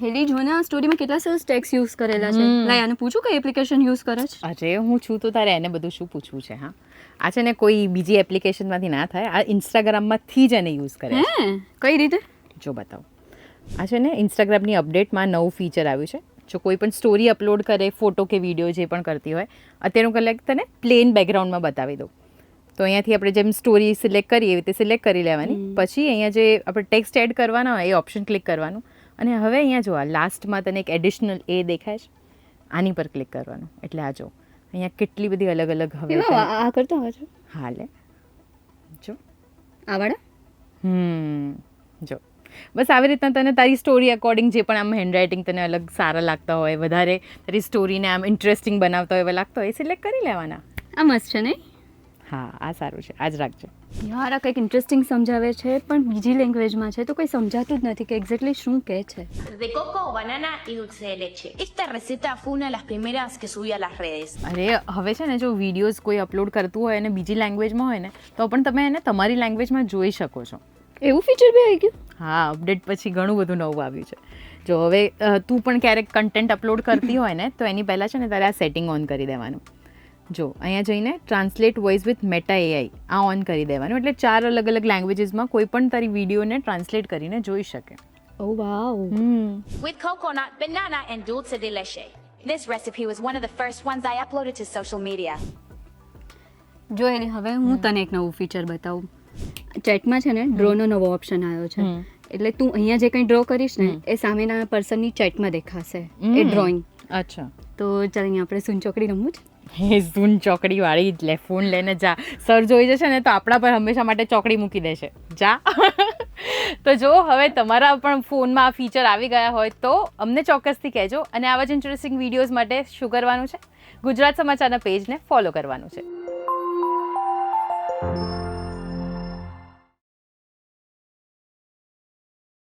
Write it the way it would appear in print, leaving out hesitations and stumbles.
હેલી જોને આ સ્ટોરીમાં કેટલા સરસ ટેક્સ યુઝ કરેલા છે. લાય આને પૂછું કઈ એપ્લિકેશન યુઝ કરે છે. અરે હું છું તો તારે એને બધું શું પૂછવું છે? હા, આ છે ને કોઈ બીજી એપ્લિકેશનમાંથી ના થાય, આ ઇન્સ્ટાગ્રામમાંથી જ એને યુઝ કરે છે. કઈ રીતે? જો બતાવું. આ છે ને ઇન્સ્ટાગ્રામની અપડેટમાં નવું ફીચર આવ્યું છે. જો કોઈ પણ સ્ટોરી અપલોડ કરે, ફોટો કે વિડીયો જે પણ કરતી હોય, અત્યારનું કલાક તને પ્લેન બેકગ્રાઉન્ડમાં બતાવી દઉં. તો અહીંયાથી આપણે જેમ સ્ટોરી સિલેક્ટ કરીએ એવી રીતે સિલેક્ટ કરી લેવાની. પછી અહીંયા જે આપણે ટેક્સ્ટ એડ કરવાના હોય એ ઓપ્શન ક્લિક કરવાનું. અને હવે અહીંયા જો આ લાસ્ટમાં તને એક એડિશનલ એ દેખાય છે, આની પર ક્લિક કરવાનું. એટલે આ જો અહીંયા કેટલી બધી અલગ અલગ હવે આ કરતો હવે હા લે જો આ વાળા જો બસ આવી રીતના તને તારી સ્ટોરી અકોર્ડિંગ જે પણ આમ હેન્ડરાઇટિંગ તને અલગ સારા લાગતા હોય, વધારે તારી સ્ટોરીને આમ ઇન્ટરેસ્ટિંગ બનાવતા હોય એવા લાગતા હોય એ સિલેક્ટ કરી લેવાના. આ મસ્ત છે નહીં? હા, આ સારું છે, આ જ રાખજો. યાર આ કંઈક ઇન્ટરેસ્ટિંગ સમજાવે છે પણ બીજી લેંગ્વેજમાં છે તો કંઈ સમજાતું જ નથી કે એક્ઝેક્ટલી શું કહે છે. De coco, banana y dulce de leche. Esta receta fue una de las primeras que subí a las redes. અરે હવે છે ને જો વિડીયોઝ કોઈ અપલોડ કરતું હોય અને બીજી લેંગ્વેજમાં હોય ને તો પણ તમે એને તમારી લેંગ્વેજમાં જોઈ શકો છો. એવું ફીચર બી આવી ગયું? હા, અપડેટ પછી ઘણું બધું નવું આવ્યું છે. જો હવે તું પણ ક્યારેક કન્ટેન્ટ અપલોડ કરતી હોય ને તો એની પહેલાં છે ને તારે આ સેટિંગ ઓન કરી દેવાનું. જો અહીંયા જઈને translate voice with meta AI આ ઓન કરી દેવાનું. એટલે 4 અલગ અલગ લેંગ્વેજીસમાં કોઈ પણ તારી વિડીયોને ટ્રાન્સલેટ કરીને જોઈ શકે. ઓ વાવ. With coconut, banana, and dulce de leche. This recipe was one of the first ones I uploaded to social media. જો એની હવે હું તને એક નવું ફીચર બતાવું. ચેટમાં છે ને ડ્રોનો નવો ઓપ્શન આવ્યો છે. એટલે તું અહીંયા જે કંઈ ડ્રો કરીશ ને એ સામેના પર્સનની ચેટમાં દેખાશે એ ડ્રોઈંગ. અચ્છા, તો ચાલ અહીંયા આપણે સૂન ચોકડી રમવું છે. હે સૂન ચોકડી વાળી જ લે, ફોન લઈને જા. સર જોઈ જશે ને તો આપણા પર હંમેશા માટે ચોકડી મૂકી દેશે. જા. તો જો હવે તમારા પણ ફોનમાં આ ફીચર આવી ગયા હોય તો અમને ચોક્કસથી કહેજો. અને આવા જ ઇન્ટરેસ્ટિંગ વિડીયોઝ માટે શું કરવાનું છે? ગુજરાત સમાચારના પેજને ફોલો કરવાનું છે.